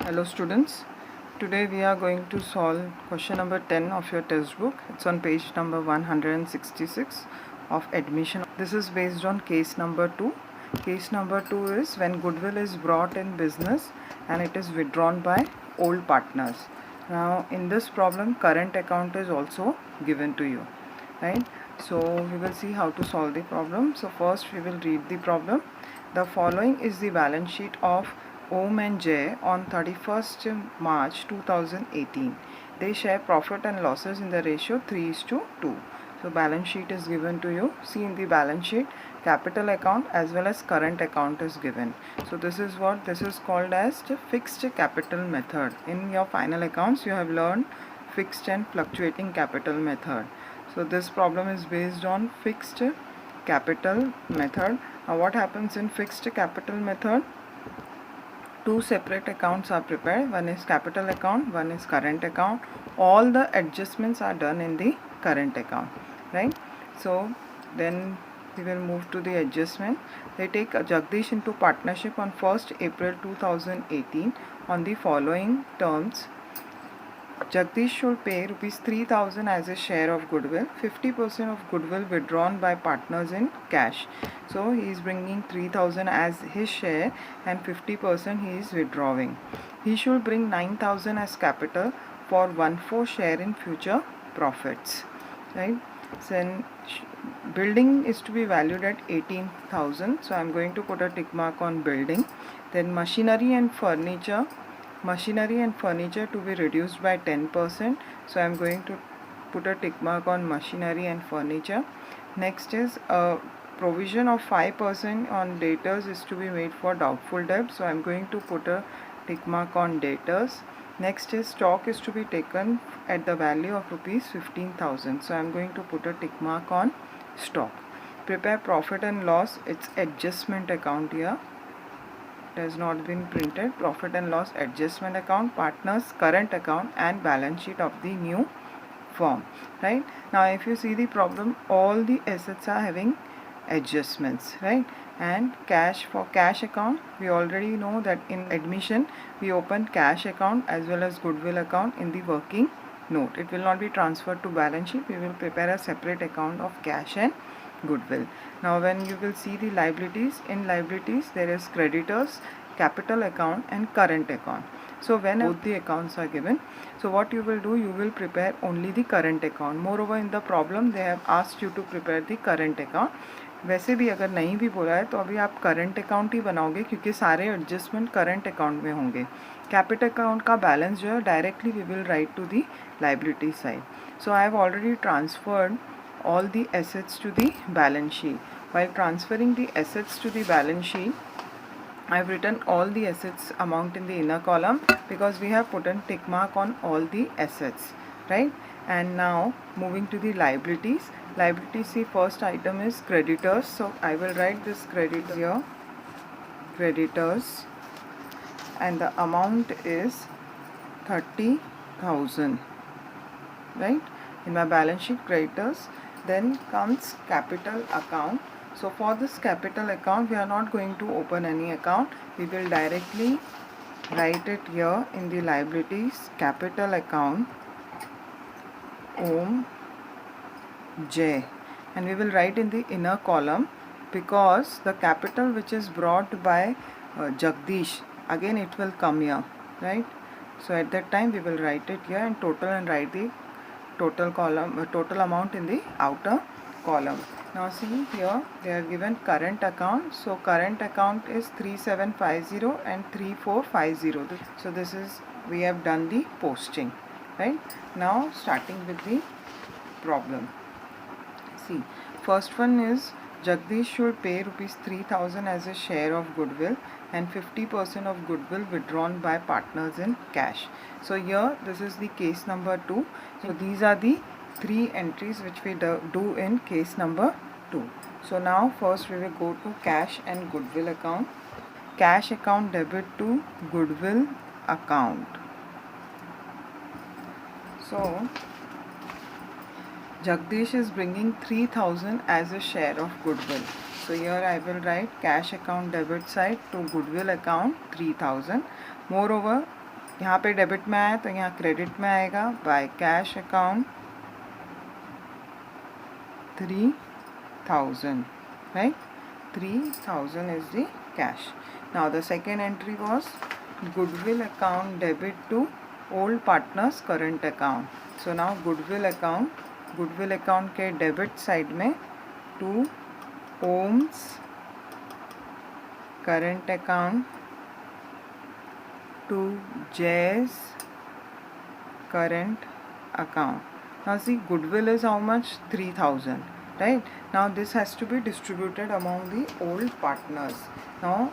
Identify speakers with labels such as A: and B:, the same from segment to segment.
A: Hello students, today we are going to solve question number 10 of your test book. It's on page number 166 of admission. This is based on case number 2. Case number 2 is when goodwill is brought in business and it is withdrawn by old partners. Now in this problem current account is also given to you, right? So we will see how to solve the problem. So first we will read the problem. The following is the balance sheet of Om and Jay on 31st March 2018. They share profit and losses in the ratio 3:2. So balance sheet is given to you. See in the balance sheet, capital account as well as current account is given. So this is called as the fixed capital method. In your final accounts you have learned fixed and fluctuating capital method. So this problem is based on fixed capital method. Now what happens in fixed capital method? Two separate accounts are prepared. One is capital account, one is current account. All the adjustments are done in the current account, right? So then we will move to the adjustment. They take Jagdish into partnership on 1st April 2018 on the following terms. Jagdish should pay rupees 3,000 as a share of goodwill, 50% of goodwill withdrawn by partners in cash. So he is bringing 3,000 as his share and 50% he is withdrawing. He should bring 9,000 as capital for 1/4 share in future profits, right? Then building is to be valued at 18,000. So I am going to put a tick mark on building. Then machinery and furniture to be reduced by 10%. So I am going to put a tick mark on machinery and furniture. Next is a provision of 5% on debtors is to be made for doubtful debt. So I am going to put a tick mark on debtors. Next is stock is to be taken at the value of rupees 15,000. So I am going to put a tick mark on stock. Prepare profit and loss. It's adjustment account here. It has not been printed. Profit and loss adjustment account, partners current account and balance sheet of the new firm, right? Now if you see the problem, all the assets are having adjustments, right? And cash, for cash account we already know that in admission we open cash account as well as goodwill account in the working note. It will not be transferred to balance sheet. We will prepare a separate account of cash and goodwill. Now when you will see the liabilities, in liabilities there is creditors, capital account and current account. So when both the accounts are given, so what you will do, you will prepare only the current account. Moreover in the problem they have asked you to prepare the current account. वैसे भी अगर नहीं भी बोला है तो अभी आप करंट अकाउंट ही बनाओगे क्योंकि सारे एडजस्टमेंट करंट अकाउंट में होंगे. कैपिटल अकाउंट का बैलेंस जो है directly we will write to the liability side. So I have already transferred all the assets to the balance sheet. While transferring the assets to the balance sheet, I have written all the assets amount in the inner column because we have put a tick mark on all the assets, right? And now moving to the liabilities. Liabilities, see first item is creditors. So I will write this credit here, creditors, and the amount is 30,000, right? In my balance sheet, creditors. Then comes capital account. So for this capital account we are not going to open any account. We will directly write it here in the liabilities, capital account Om J, and we will write in the inner column because the capital which is brought by Jagdish, again it will come here, right? So at that time we will write it here and total and write the total column, total amount in the outer column. Now see here they are given current account. So current account is 3750 and 3450. So this is, we have done the posting, right? Now starting with the problem. See first one is Jagdish should pay rupees 3,000 as a share of goodwill and 50% of goodwill withdrawn by partners in cash. So here this is the case number 2. So these are the 3 entries which we do in case number 2. So now first we will go to cash and goodwill account. Cash account debit to goodwill account. So Jagdish is bringing 3,000 as a share of goodwill. So here I will write cash account debit side to goodwill account 3,000. Moreover यहाँ पे debit में आया तो यहाँ credit में आएगा. By cash account 3000, right? 3000 is the cash. Now the second entry was goodwill account debit to old partners current account. So now goodwill account के debit side में to Om's current account to Jay's current account. Now see, goodwill is how much? 3000, right? Now this has to be distributed among the old partners. Now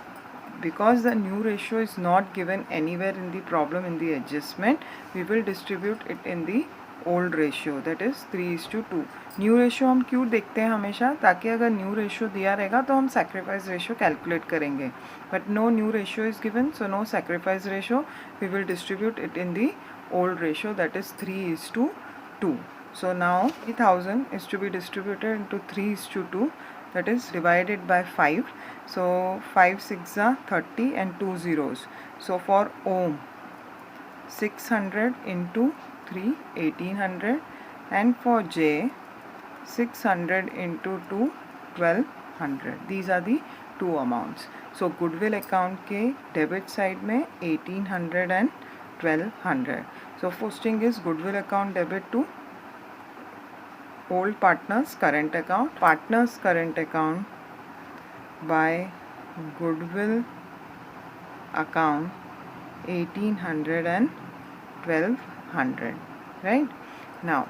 A: because the new ratio is not given anywhere in the problem in the adjustment, we will distribute it in the old ratio, that is 3:2. New ratio हम क्यों देखते हैं हमेशा? ताकि अगर new ratio दिया रहेगा तो हम सैक्रिफाइस रेशियो कैलकुलेट करेंगे. But no new ratio is given, so no sacrifice ratio. We will distribute it in the old ratio, that is 3:2. So now 3000 is to be distributed into 3:2, that is divided by 5. So 5 6 are 30 and 2 zeros. So for Ohm 600 into 3 1800, and for J 600 into 2 1200. These are the two amounts. So goodwill account के debit side में 1800 and 1200. So first thing is goodwill account debit to old partners current account. Partners current account by goodwill account 1800 and 1200. Right? Now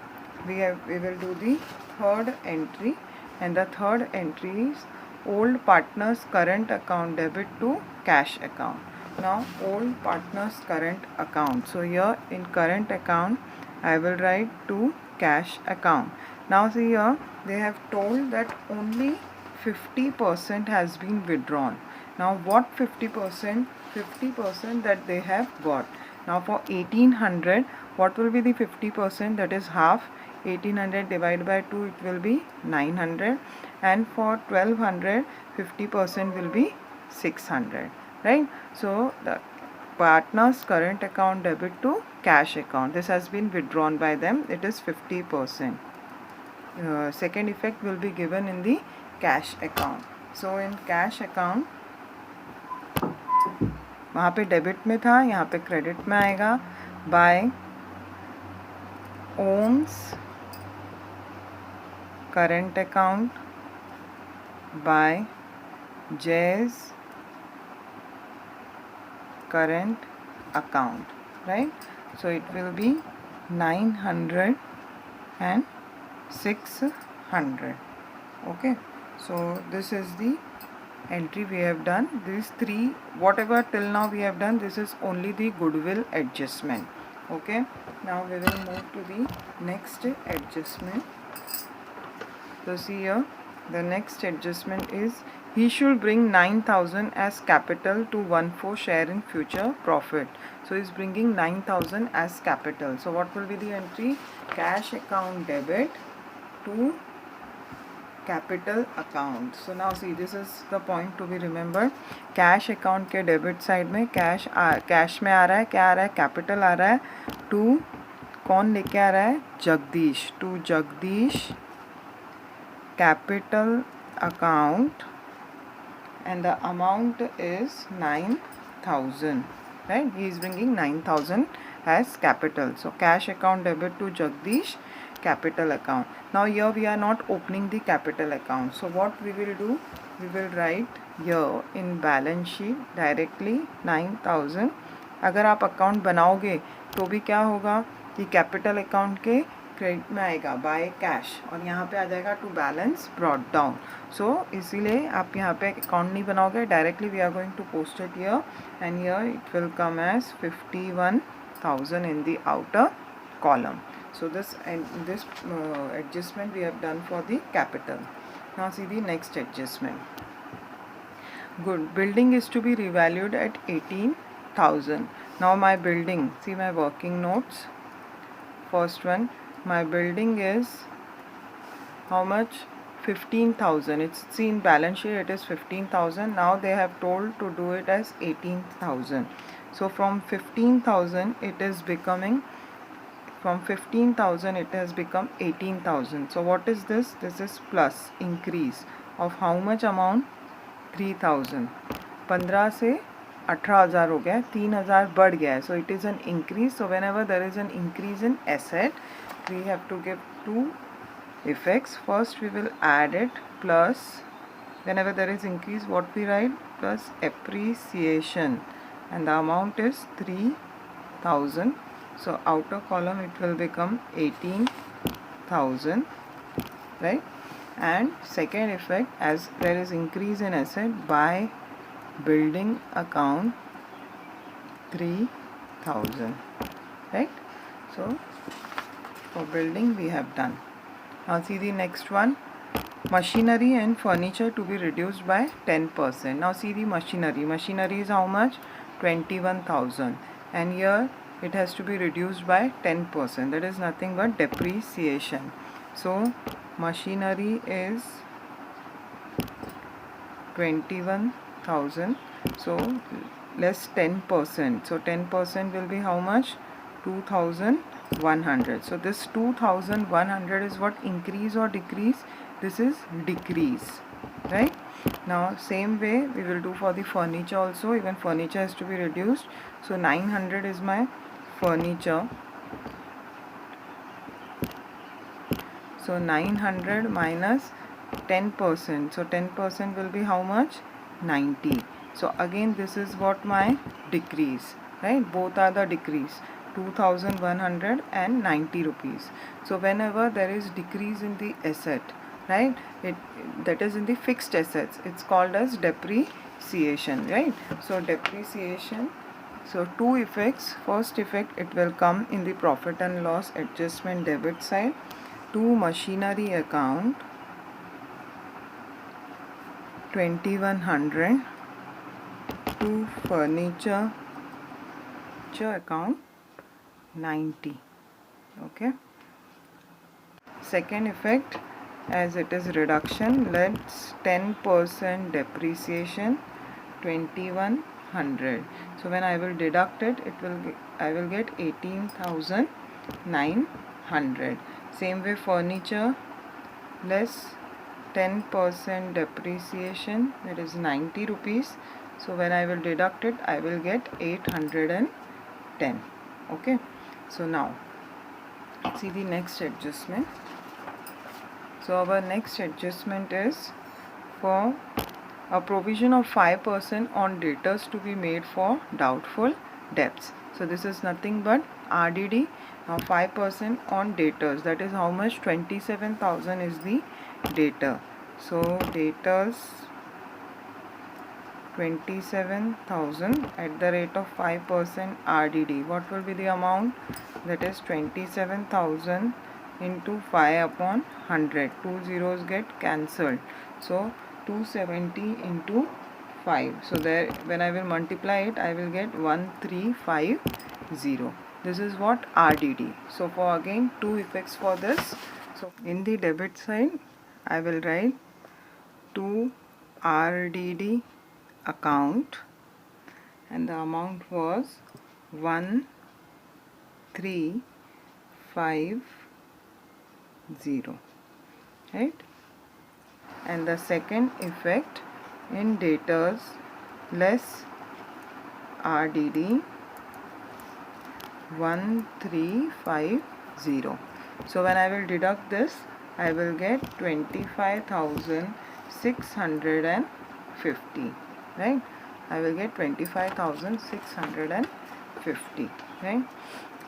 A: we will do the third entry, and the third entry is old partners current account debit to cash account. Now old partners current account. So here in current account I will write to cash account. Now see here they have told that only 50% has been withdrawn. Now what 50%? 50% that they have got. Now for 1800, what will be the 50%? That is half. 1800 divided by 2, it will be 900, and for 1200 50% will be 600, right? So the partners current account debit to cash account, this has been withdrawn by them, it is 50%. Second effect will be given in the cash account. So in cash account वहाँ पे debit में था, यहाँ पे credit में आएगा. By Ohm's current account by Jay's current account, right? So it will be 900 and 600. Okay, so this is the entry we have done. These three, whatever till now we have done, this is only the goodwill adjustment. Okay, now we will move to the next adjustment. So see here, the next adjustment is he should bring 9000 as capital to 1/4 share in future profit. So he is bringing 9000 as capital. So what will be the entry? Cash account debit to capital account. So now see, this is the point to be remembered. Cash account के debit side में cash में आ रहा है, क्या आ रहा है? Capital आ रहा है. टू कौन लेके आ रहा है? Jagdish. To Jagdish capital account, and the amount is 9000, right? He is bringing 9000 as capital. So cash account debit to Jagdish, capital account. Now here we are not opening the capital account. So what we will do? We will write here in balance sheet directly 9000. अगर आप account बनाओगे तो भी क्या होगा कि capital account के credit में आएगा बाय कैश, और यहाँ पे आ जाएगा to balance brought down. So इसीलिए आप यहाँ पे अकाउंट नहीं बनाओगे, directly we are going to post it here, and here it will come as 51,000 in the outer column. So this adjustment we have done for the capital. Now see the next adjustment. Good. Building is to be revalued at 18,000. Now my building, see my working notes. First one, my building is how much? 15,000. It's seen balance sheet, it is 15,000. Now they have told to do it as 18,000. So from 15,000 it is becoming, from 15,000 it has become 18,000. So what is this? This is plus, increase of how much amount? 3,000. 15 से 18,000 हो गया, 3,000 बढ़ गया है. So it is an increase. So whenever there is an increase in asset, we have to give two effects. First we will add it, plus whenever there is increase, what we write? Plus appreciation, and the amount is 3,000. So outer column it will become 18,000, right? And second effect, as there is increase in asset, by building account 3,000, right? So for building we have done. Now see the next one. Machinery and furniture to be reduced by 10%. Now see the machinery. Machinery is how much? 21,000. And here it has to be reduced by 10%. That is nothing but depreciation. So machinery is 21,000. So less 10%. So 10% will be how much? 2,100. So this 2,100 is what? Increase or decrease? This is decrease, right? Now same way we will do for the furniture also. Even furniture has to be reduced. So 900 is my furniture. So 900 minus 10%. So 10% will be how much? 90. So again this is what? My decrease, right? Both are the decrease. 2,190 rupees. So whenever there is decrease in the asset, right, that is in the fixed assets, it's called as depreciation, right? So depreciation. So two effects. First effect, it will come in the profit and loss adjustment debit side, to machinery account 2,100, to furniture account 90. Okay. Second effect, as it is reduction, let's 10% depreciation 2,100. So when I will deduct it, I will get 18,900. Same way furniture, less 10% depreciation, that is 90 rupees. So when I will deduct it, I will get 810. Okay. So now see the next adjustment. So our next adjustment is for a provision of 5% on debtors to be made for doubtful debts. So this is nothing but RDD. Now 5% on debtors, that is how much? 27,000 is the debtor. So debtors 27,000 at the rate of 5% RDD. What will be the amount? That is 27,000 into 5 upon 100. Two zeros get cancelled. So 270 into 5. So there, when I will multiply it, I will get 1350. This is what? RDD. So for again two effects for this. So in the debit side, I will write to RDD account, and the amount was 1350, right? And the second effect, in debtors less RDD 1350. So when I will deduct this, I will get 25,650, right? I will get 25,650, right?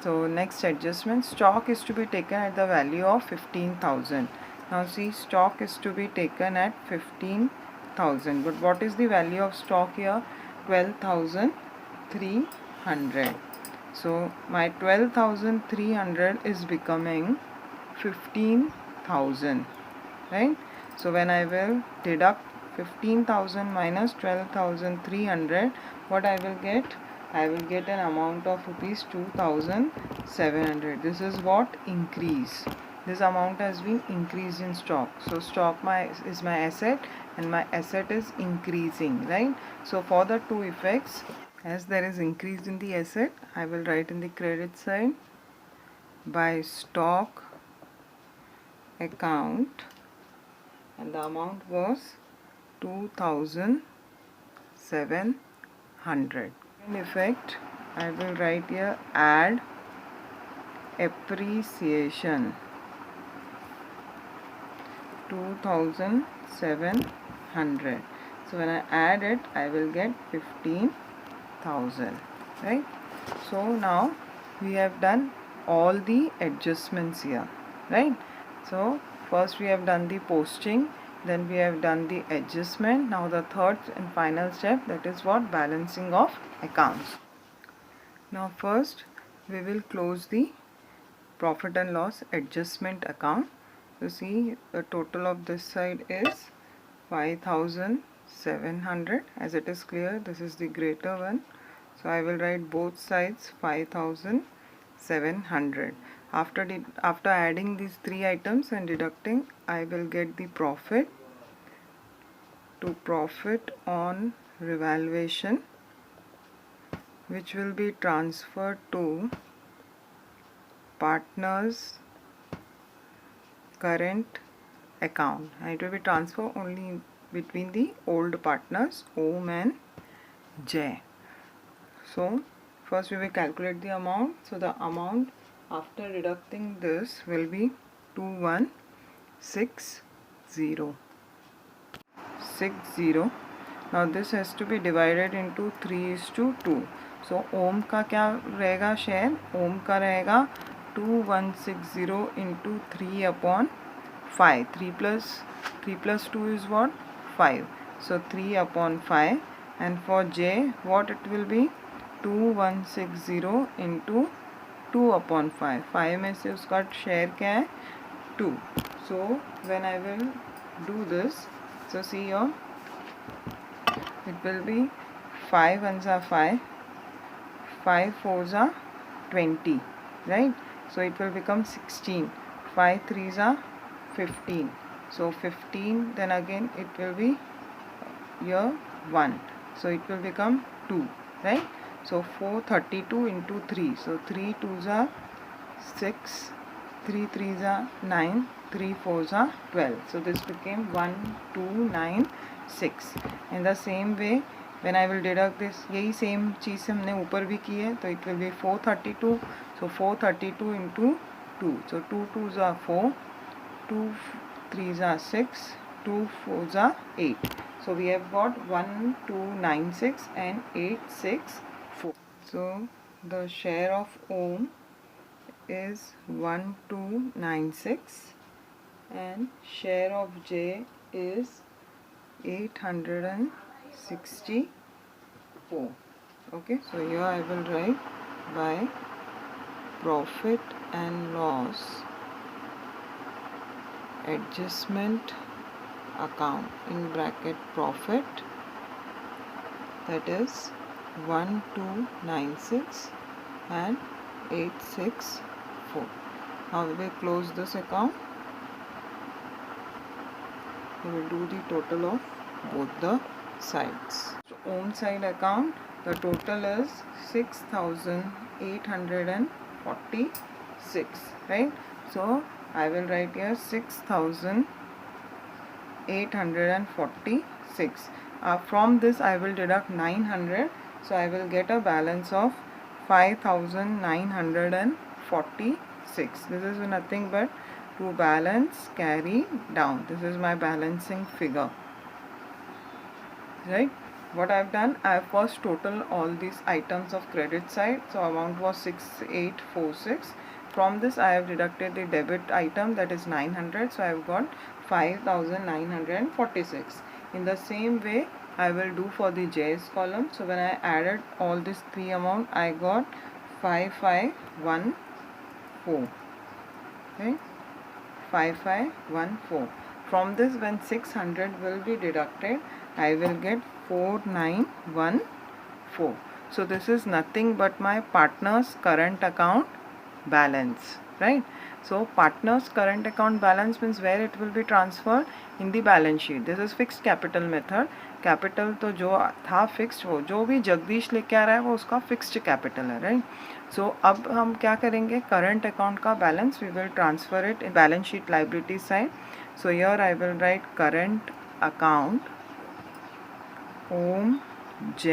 A: So next adjustment, stock is to be taken at the value of 15,000. Now see, stock is to be taken at 15,000, but what is the value of stock here? 12,300. So my 12,300 is becoming 15,000, right? So when I will deduct 15,000 minus 12,300, what I will get? I will get an amount of rupees 2,700. This is what? Increase. This amount has been increased in stock. So stock is my asset, and my asset is increasing, right? So for the two effects, as there is increase in the asset, I will write in the credit side by stock account, and the amount was 2700. In effect, I will write here add appreciation 2700. So when I add it, I will get 15,000, right? So now we have done all the adjustments here, right? So first we have done the posting, then we have done the adjustment. Now the third and final step, that is what? Balancing of accounts. Now first we will close the profit and loss adjustment account. So see, the total of this side is 5,700. As it is clear, this is the greater one, so I will write both sides 5,700. After adding these three items and deducting, I will get the profit to profit on revaluation, which will be transferred to partners current account, and it will be transferred only between the old partners Om and J. So first we will calculate the amount. So the amount after deducting this will be 2160. Now this has to be divided into 3:2. So ओम का क्या रहेगा share? ओम का रहेगा 2160 into 3/5. 3 plus 2 is what? 5. So 3/5. And for J, what it will be? 2160 into 2/5. 5 में से उसका share क्या है? 2. So when I will do this, so see here, it will be 5 ones are 5, 5 fours are 20, right? So it will become 16. 5 threes are 15. So 15, then again it will be here 1. So it will become 2, right? So 432 into 3. So 3 twos are 6, 3 threes are 9, 3 fours are 12. So this became 1296. In the same way, when I will deduct this, यही same चीज़ हमने ऊपर भी की है, तो it will be 432. So 432 into 2. So 2 twos are 4, 2 threes are 6, 2 fours are 8. So we have got 1296 and 864. So the share of Om is 1296 and share of J is 864. Okay, so here I will write by profit and loss adjustment account, in bracket profit, that is 1296 and 864. Now we will close this account. We will do the total of both the sides. So Om side account, the total is 6,846, right? So I will write here 6,846. From this I will deduct 900, so I will get a balance of 5,946. This is nothing but to balance carry down. This is my balancing figure, right? What I have done, I have first total all these items of credit side. So amount was 6846. From this I have deducted the debit item, that is 900. So I have got 5,946. In the same way I will do for the J's column. So when I added all these three amount, I got 5514, okay? 5514. From this, when 600 will be deducted, I will get 4914. So this is nothing but my partner's current account balance, right? So partners current account balance means where it will be transferred in the balance sheet. This is fixed capital method. Capital तो जो था fixed, वो जो भी जगदीश लेके आ रहा है वो उसका फिक्स्ड कैपिटल है, राइट. सो अब हम क्या करेंगे, करंट अकाउंट का balance we will transfer it in balance sheet liability side. So here I will write current account Om J.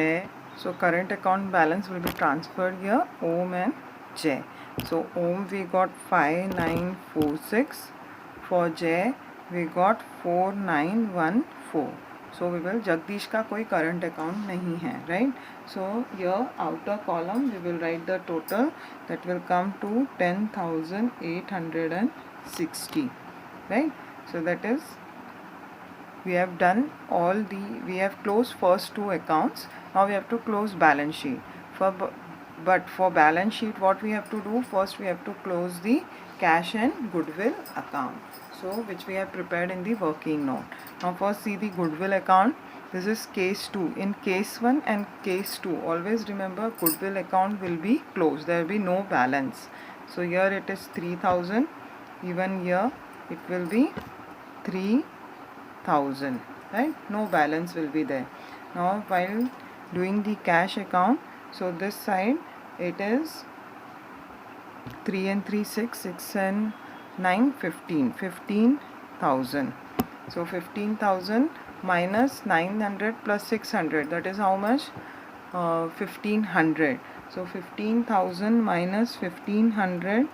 A: So current account balance will be transferred here, Om and J. So Om we got 5946, for J we got 4914. So we will, Jagdish का कोई current account नहीं है, right? So here outer column we will write the total, that will come to 10,860, right? So that is, we have done we have closed first two accounts. Now we have to close balance sheet. But for balance sheet, what we have to do, first we have to close the cash and goodwill account, so which we have prepared in the working note. Now first see the goodwill account. This is case 2. In case 1 and case 2, always remember goodwill account will be closed, there will be no balance. So here it is 3000, even here it will be 3,000, right? No balance will be there. Now while doing the cash account, so this side it is 3 and 3 6, 6 and 9 15, 15,000. So 15,000 minus 900 plus 600, that is how much? 1500. So 15,000 minus 1500,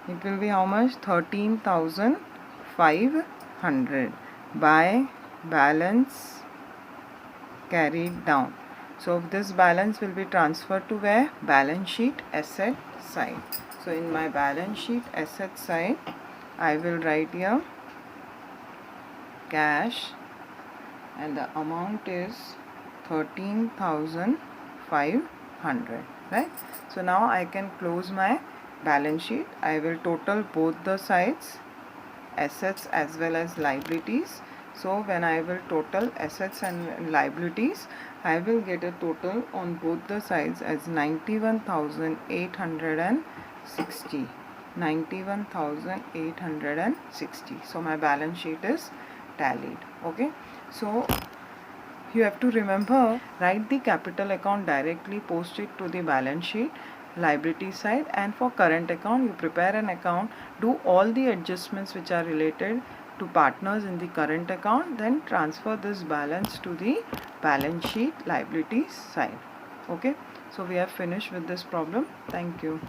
A: it will be how much? 13,500 by balance carried down. So this balance will be transferred to where? Balance sheet asset side. So in my balance sheet asset side, I will write here cash, and the amount is 13,500, right? So now I can close my balance sheet. I will total both the sides, assets as well as liabilities. So when I will total assets and liabilities, I will get a total on both the sides as 91,860. 91,860. So my balance sheet is tallied. Okay. So you have to remember, write the capital account directly, post it to the balance sheet liability side, and for current account you prepare an account, do all the adjustments which are related to partners in the current account, then transfer this balance to the balance sheet liabilities side. Okay, so we have finished with this problem. Thank you.